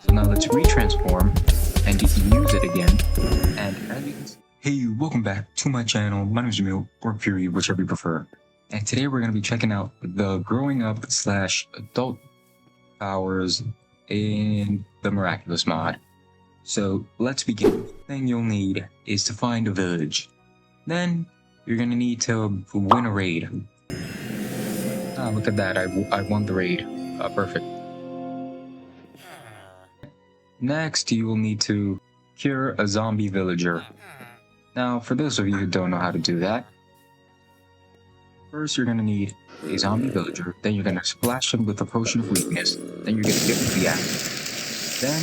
So now let's retransform and use it again. And as you can see, hey, welcome back to my channel. My name is Jamil, or Fury, whichever you prefer. And today we're going to be checking out the growing up / adult powers in the Miraculous mod. So let's begin. The thing you'll need is to find a village. Then you're going to need to win a raid. Ah, look at that, I won the raid. Perfect. Next, you will need to cure a zombie villager. Now, for those of you who don't know how to do that, first you're going to need a zombie villager, then you're going to splash him with a potion of weakness, then you're going to give him the axe. Then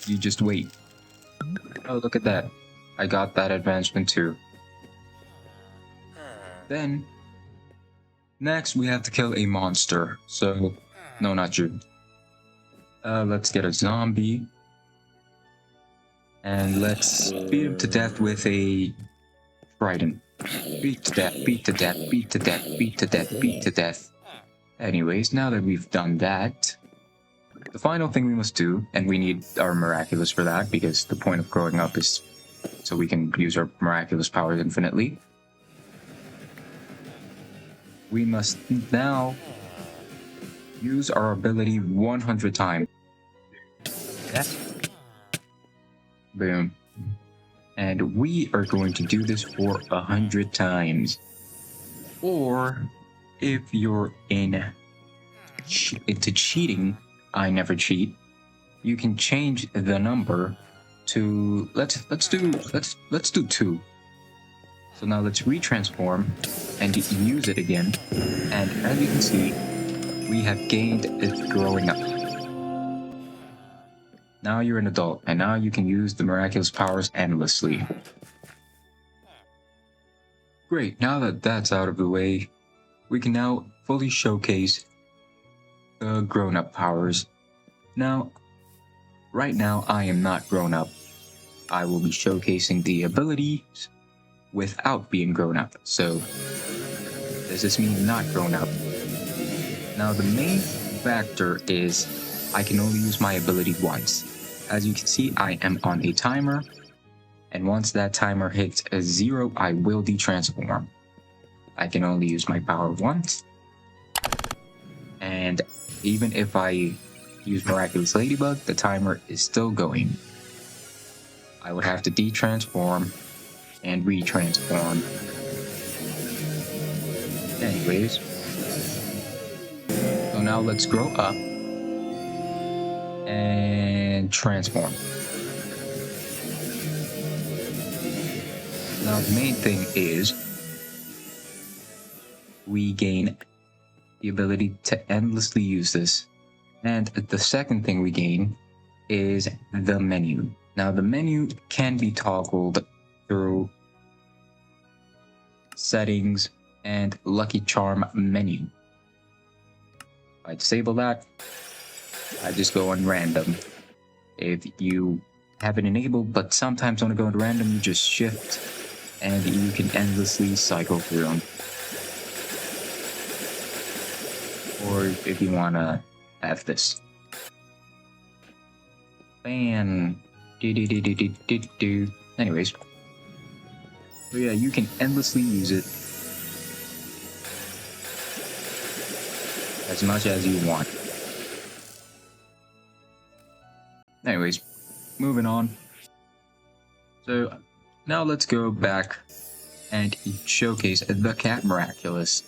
you just wait. Oh, look at that. I got that advancement too. Then, next we have to kill a monster. So, no, not you. Let's get a zombie. And let's beat him to death with a trident. Beat to death, beat to death, beat to death, beat to death, beat to death. Anyways, now that we've done that, the final thing we must do, and we need our Miraculous for that, because the point of growing up is so we can use our Miraculous powers infinitely. We must now use our ability 100 times. Yes. Boom. And we are going to do this for 100 times. Or if you're into cheating, I never cheat. You can change the number to let's do 2. So now let's retransform and use it again. And as you can see, we have gained it growing up. Now you're an adult, and now you can use the Miraculous powers endlessly. Great, now that that's out of the way, we can now fully showcase the grown-up powers. Now, right now I am not grown up. I will be showcasing the abilities without being grown up. So, does this mean not grown up? Now the main factor is I can only use my ability once. As you can see, I am on a timer, and once that timer hits a 0, I will detransform. I can only use my power once, and even if I use Miraculous Ladybug, the timer is still going. I would have to detransform and retransform. Anyways, so now let's grow up and transform. Now the main thing is we gain the ability to endlessly use this, and the second thing we gain is the menu. Now the menu can be toggled through settings and lucky charm menu. If I disable that, I just go on random. If you have it enabled but sometimes want to go on random, you just shift and you can endlessly cycle through them. Or if you want to have this. Bam. Anyways. So yeah, you can endlessly use it as much as you want. Anyways, moving on. So now let's go back and showcase the Cat Miraculous.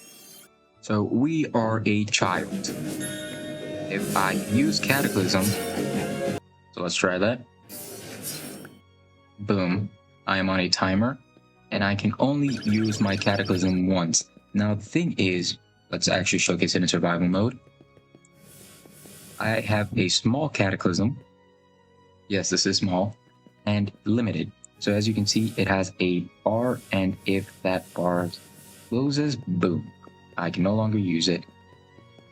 So we are a child. If I use Cataclysm, so let's try that. Boom, I am on a timer, and I can only use my Cataclysm once. Now the thing is, let's actually showcase it in survival mode. I have a small Cataclysm. Yes, this is small and limited. So as you can see, it has a bar, and if that bar closes, boom, I can no longer use it,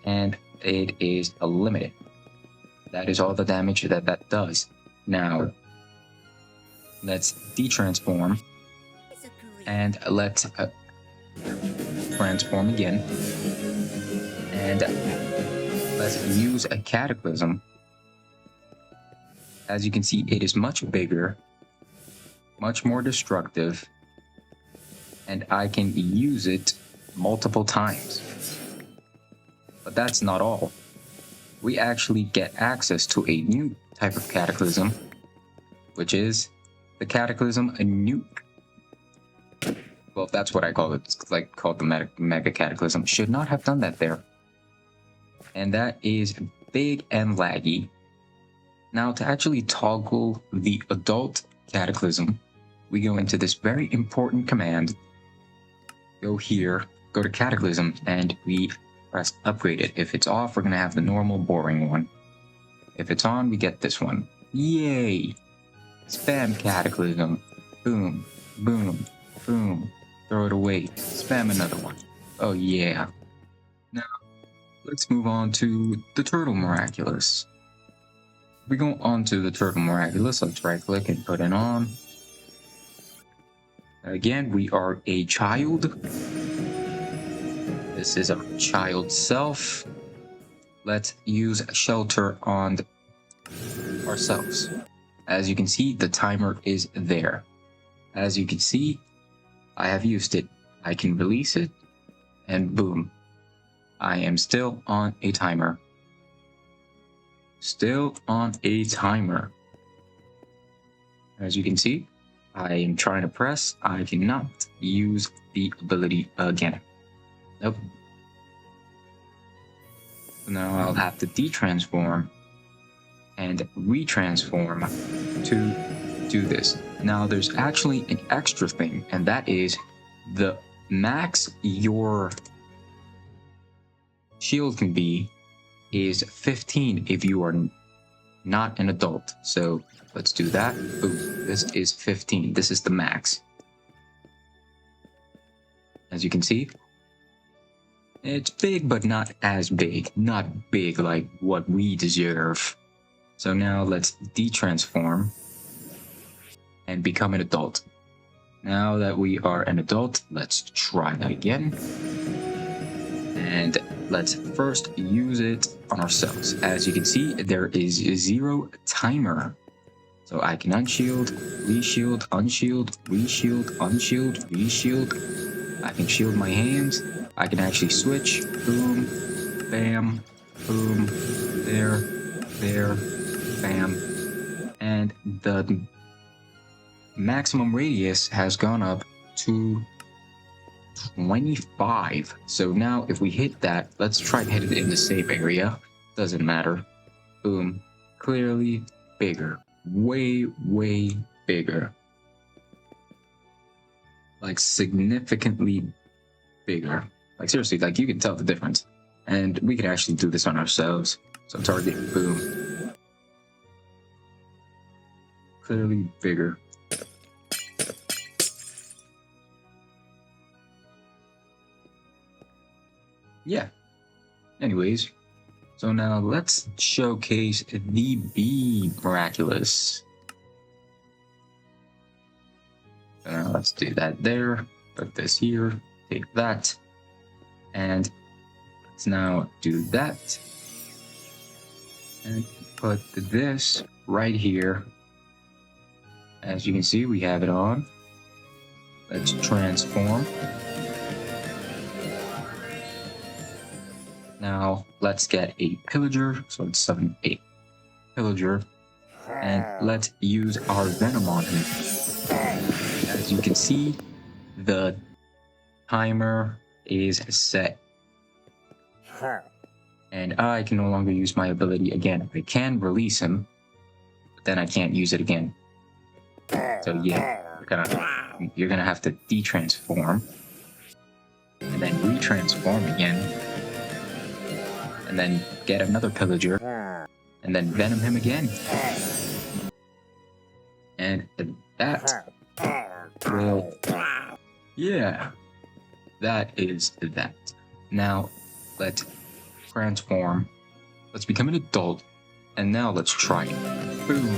and it is limited. That is all the damage that does. Now, let's detransform, and let's transform again, and let's use a Cataclysm As you can see, it is much bigger, much more destructive, and I can use it multiple times. But that's not all. We actually get access to a new type of cataclysm, which is the Cataclysm Nuke. Well, that's what I call it. It's like called the Mega Cataclysm. Should not have done that there. And that is big and laggy. Now, to actually toggle the Adult Cataclysm, we go into this very important command. Go here, go to Cataclysm, and we press Upgrade it. If it's off, we're going to have the normal, boring one. If it's on, we get this one. Yay! Spam Cataclysm. Boom, boom, boom. Throw it away. Spam another one. Oh yeah. Now, let's move on to the Turtle Miraculous. If we go on to the Turtle Miraculous, let's right click and put it on. Again, we are a child. This is our child self. Let's use shelter on ourselves. As you can see, the timer is there. As you can see, I have used it. I can release it, and boom. I am still on a timer. Still on a timer. As you can see, I am trying to press. I cannot use the ability again. Nope. So now I'll have to detransform and retransform to do this. Now there's actually an extra thing, and that is the max your shield can be is 15 if you are not an adult. So let's do that. Boom. This is 15. This is the max. As you can see, it's big, but not as big. Not big like what we deserve. So now let's detransform and become an adult. Now that we are an adult, let's try that again. And let's first use it on ourselves. As you can see, there is 0 timer. So I can unshield, reshield, unshield, reshield, unshield, reshield. I can shield my hands. I can actually switch. Boom, bam, boom, there, bam. And the maximum radius has gone up to 25. So now if we hit that, let's try to hit it in the safe area. Doesn't matter. Boom. Clearly bigger. Way, way bigger. Like significantly bigger. Like seriously, like you can tell the difference. And we can actually do this on ourselves. So target, boom. Clearly bigger. Yeah. Anyways, so now let's showcase the B Miraculous. So now let's do that there. Put this here. Take that. And let's now do that. And put this right here. As you can see, we have it on. Let's transform. Now let's get a pillager, so it's 7-8 pillager, and let's use our venom on him. As you can see, the timer is set, and I can no longer use my ability again. I can release him, but then I can't use it again. So yeah, you're gonna have to detransform, and then retransform again. And then get another pillager, and then venom him again. And that will, yeah, that is that. Now, let's transform. Let's become an adult, and now let's try it. Boom.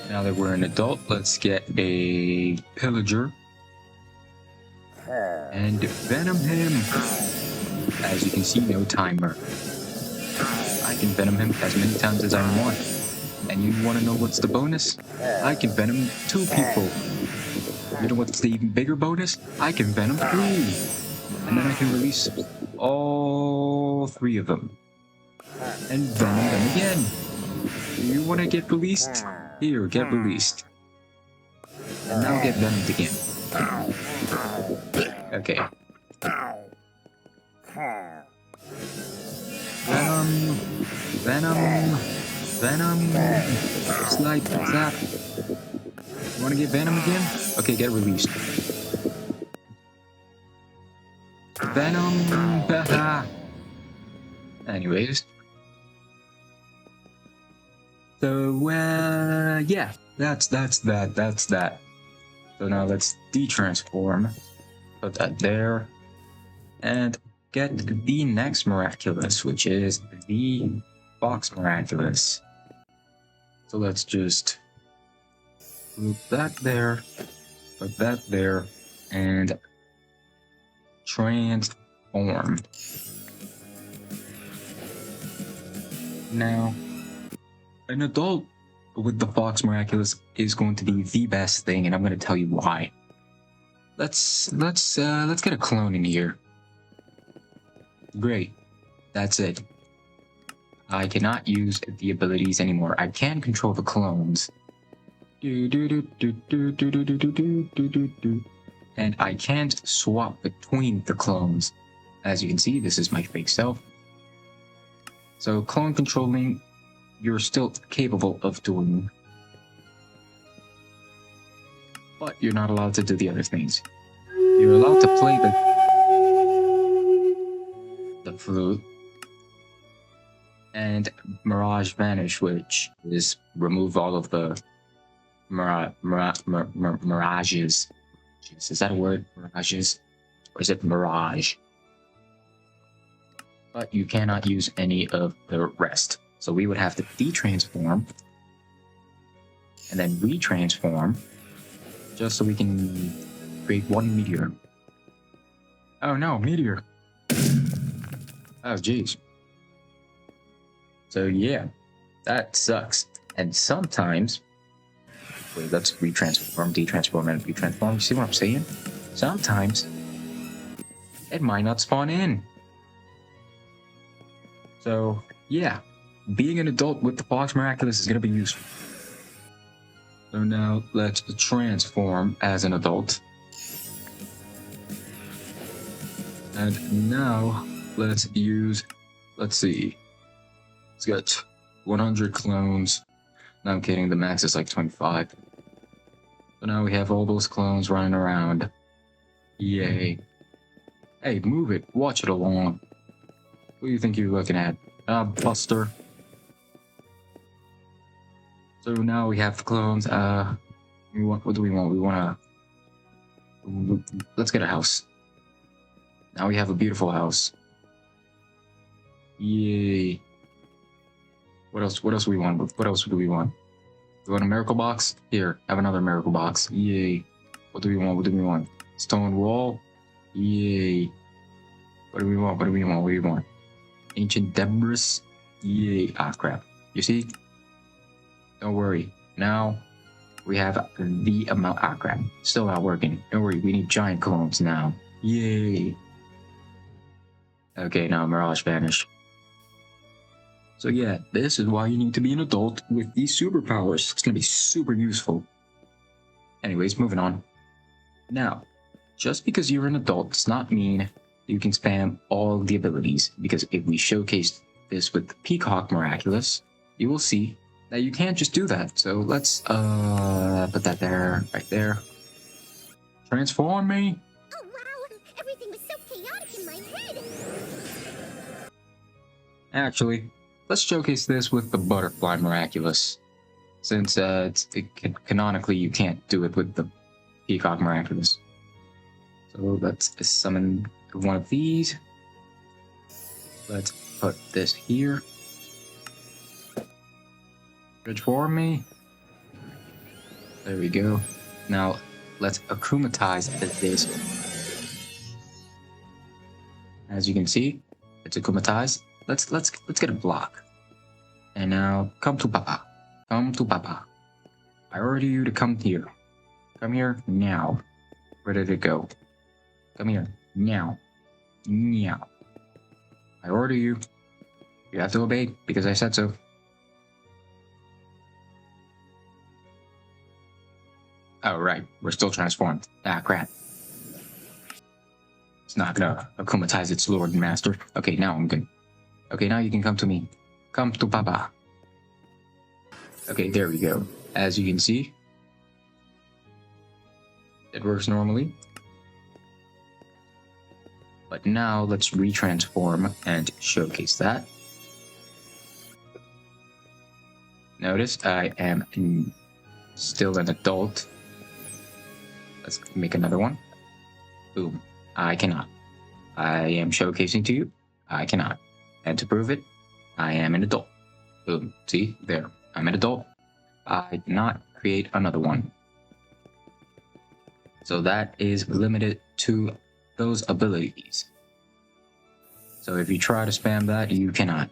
Now that we're an adult, let's get a pillager and venom him. As you can see, no timer. I I can venom him as many times as I want. And you want to know what's the bonus? I can venom 2 people. You know what's the even bigger bonus? I can venom 3. And then I can release all 3 of them. And venom them again. You want to get released? Here, get released. And now get venomed again. Okay. Venom. Slide, zap. You want to get venom again? Okay, get released. Venom. Haha. Anyways. So, yeah, that's that. So now let's detransform, put that there, and get the next Miraculous, which is the Fox Miraculous. So let's just loop that there, put that there, and transform. Now, an adult with the Fox Miraculous is going to be the best thing, and I'm going to tell you why. Let's get a clone in here. Great, that's it. I cannot use the abilities anymore. I can control the clones. And I can't swap between the clones. As you can see, this is my fake self. So clone controlling, you're still capable of doing, but you're not allowed to do the other things. You're allowed to play the flute and Mirage Vanish, which is remove all of the mirages. Is that a word? Mirages? Or is it mirage? But you cannot use any of the rest. So we would have to detransform and then retransform just so we can create 1 meteor. Oh no, meteor. Oh jeez. So yeah, that sucks. And sometimes, wait, let's retransform, detransform, and retransform. You see what I'm saying? Sometimes it might not spawn in. So yeah, being an adult with the Fox Miraculous is going to be useful. So now let's transform as an adult. And now let's use, let's see, let's get 100 clones. No, I'm kidding, the max is like 25. So now we have all those clones running around. Yay. Hey, move it, watch it along. Who do you think you're looking at? Buster. So now we have the clones. What do we want? We want to... Let's get a house. Now we have a beautiful house. Yay. What else do we want? What else do we want? Do we want a miracle box? Here, have another miracle box. Yay. What do we want? What do we want? Stone wall? Yay. What do we want? What do we want? What do we want? Ancient debris? Yay. Ah, crap. You see? Don't worry. Now we have the amount. Ah, crap. Still not working. Don't worry. We need giant clones now. Yay. Okay, now Mirage Vanish. So yeah, this is why you need to be an adult with these superpowers. It's going to be super useful. Anyways, moving on. Now, just because you're an adult does not mean you can spam all the abilities, because if we showcase this with the Peacock Miraculous, you will see that you can't just do that. So let's put that there, right there. Transform me. Oh wow, everything was so chaotic in my head. Actually, let's showcase this with the Butterfly Miraculous, since canonically you can't do it with the Peacock Miraculous. So let's summon one of these. Let's put this here. Transform me. There we go. Now let's akumatize this. As you can see, it's akumatized. Let's get a block. And now, come to Papa. Come to Papa. I order you to come here. Come here now. Where did it go? Come here now. Now. I order you. You have to obey because I said so. Oh, right. We're still transformed. Ah, crap. It's not gonna akumatize its lord and master. Okay, now I'm good. Okay, now you can come to me. Come to Papa. Okay, there we go. As you can see, it works normally. But now let's retransform and showcase that. Notice I am still an adult. Let's make another one. Boom. I cannot. I am showcasing to you. I cannot. And to prove it, I am an adult. Boom. See? There. I'm an adult. I cannot create another one. So that is limited to those abilities. So if you try to spam that, you cannot.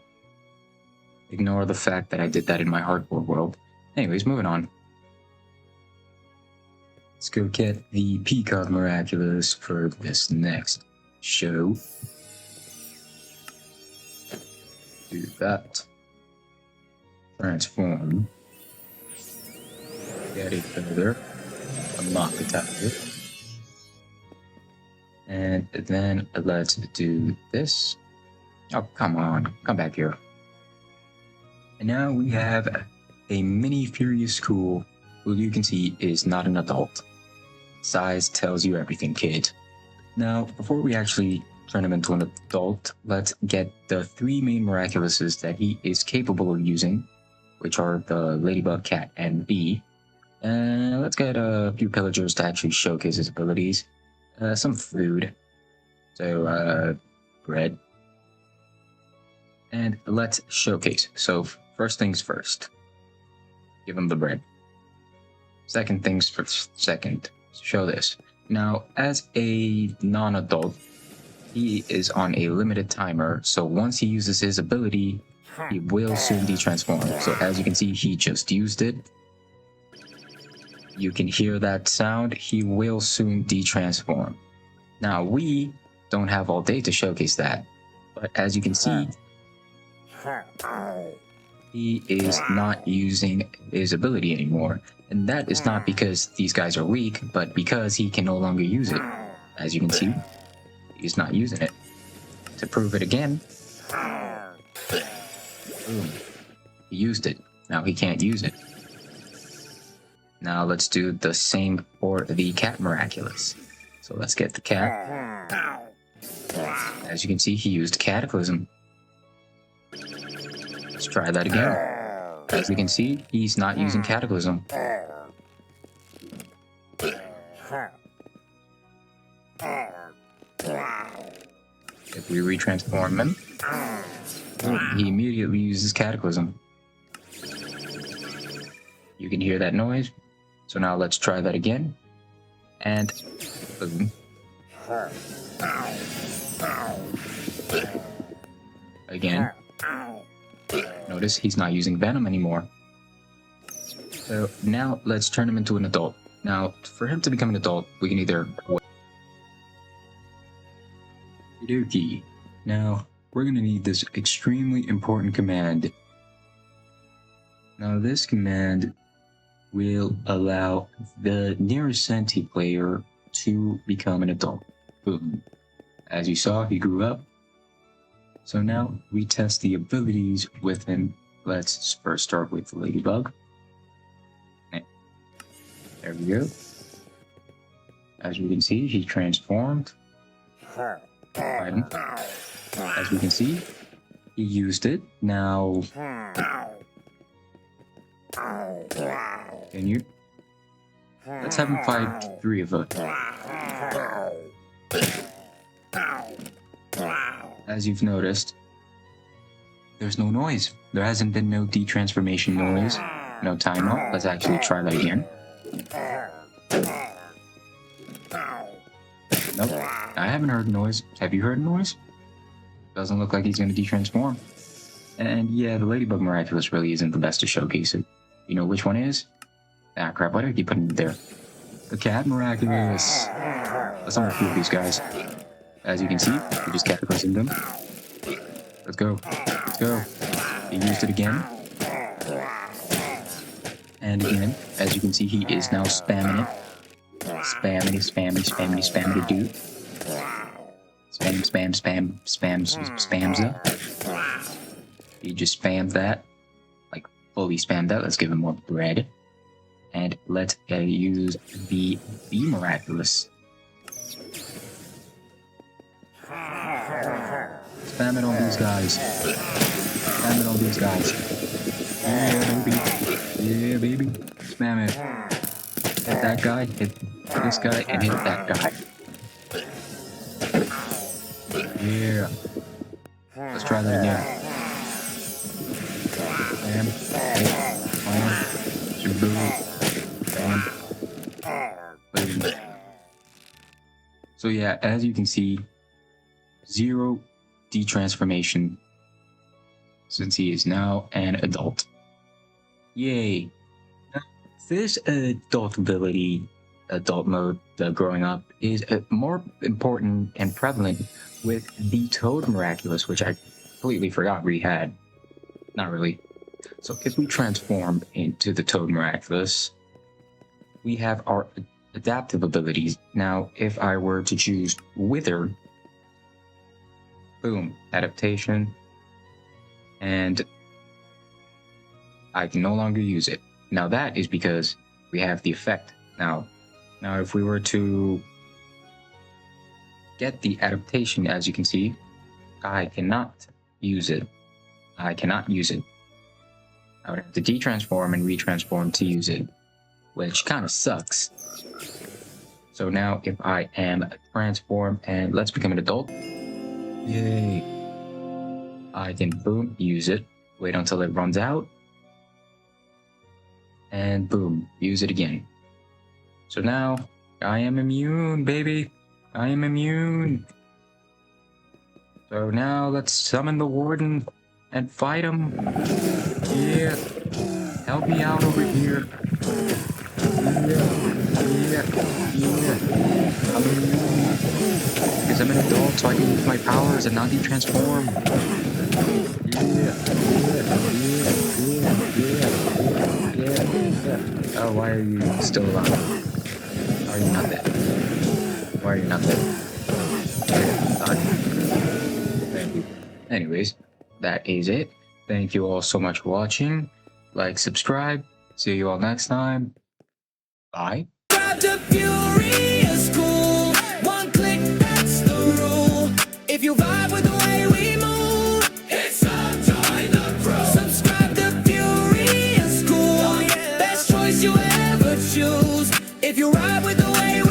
Ignore the fact that I did that in my hardcore world. Anyways, moving on. Let's go get the Peacock Miraculous for this next show. Do that. Transform. Get it further. Unlock the tablet. And then let's do this. Oh, come on. Come back here. And now we have a mini Furyiscool, who you can see is not an adult. Size tells you everything, kid. Now, before we actually turn him into an adult, let's get the 3 main Miraculouses that he is capable of using, which are the Ladybug, Cat, and Bee. And let's get a few pillagers to actually showcase his abilities. Some food. So, bread. And let's showcase. So, first things first. Give him the bread. Second things first. Second. Show this. Now, as a non-adult, he is on a limited timer, so once he uses his ability, he will soon be transformed. So as you can see, he just used it. You can hear that sound. He will soon de-transform. Now, we don't have all day to showcase that, but as you can see, he is not using his ability anymore. And that is not because these guys are weak, but because he can no longer use it. As you can see, he's not using it. To prove it again, boom, he used it. Now he can't use it. Now let's do the same for the Cat Miraculous. So let's get the cat. As you can see, he used Cataclysm. Let's try that again. As you can see, he's not using Cataclysm. If we retransform him, he immediately uses Cataclysm. You can hear that noise. So now let's try that again. And boom. Again. Notice he's not using Venom anymore. So now let's turn him into an adult. Now, for him to become an adult, we can either Dookie. Now, we're going to need this extremely important command. Now, this command will allow the nearest Senti player to become an adult. Boom. As you saw, he grew up. So now we test the abilities with him. Let's first start with Ladybug. There we go. As we can see, he transformed. As we can see, he used it. Now, can you? Let's have him fight 3 of us. As you've noticed, there's no noise. There hasn't been no de-transformation noise. No timeout. Let's actually try that again. Nope. I haven't heard noise. Have you heard noise? Doesn't look like he's going to de-transform. And yeah, the Ladybug Miraculous really isn't the best to showcase it. You know which one is? Ah, crap, why did I keep putting it there? The Cat Miraculous. Let's summon a few of these guys. As you can see, we just kept pressing them. Let's go. Let's go. He used it again. And again, as you can see, he is now spamming it. Spamming dude. Spams. He just spammed that. Like, fully spammed that. Let's give him more bread. And let's use the Bee Miraculous. Spam it on these guys. Spam it on these guys. Yeah, baby. Yeah, baby. Spam it. Hit that guy, hit this guy, and hit that guy. Yeah. Let's try that again. Bam. Bam. Boom. So yeah, as you can see, 0 detransformation since he is now an adult. Yay! This adult ability, adult mode, growing up, is more important and prevalent with the Toad Miraculous, which I completely forgot we had. Not really. So if we transform into the Toad Miraculous, we have our adaptive abilities. Now, if I were to choose Wither, boom, adaptation, and I can no longer use it. Now that is because we have the effect. Now if we were to get the adaptation, as you can see, I cannot use it. I would have to detransform and retransform to use it, which kind of sucks. So now if I am transformed and let's become an adult, yay, I can boom, use it, wait until it runs out, and boom, use it again. So now I am immune, baby. I am immune. So now let's summon the Warden and fight him. Yeah. Help me out over here. Yeah. I'm immune. Because I'm an adult, so I can use my powers and not detransform. Yeah. Oh, why are you still alive? Why are you not dead? Why are you not dead? Thank you. Anyways, that is it. Thank you all so much for watching. Like, subscribe. See you all next time. Bye. Furyiscool. One click, that's the rule. If you vibe with the way we move, it's time to join the crew. Subscribe to Furyiscool. Best choice you ever choose. If you ride with the way we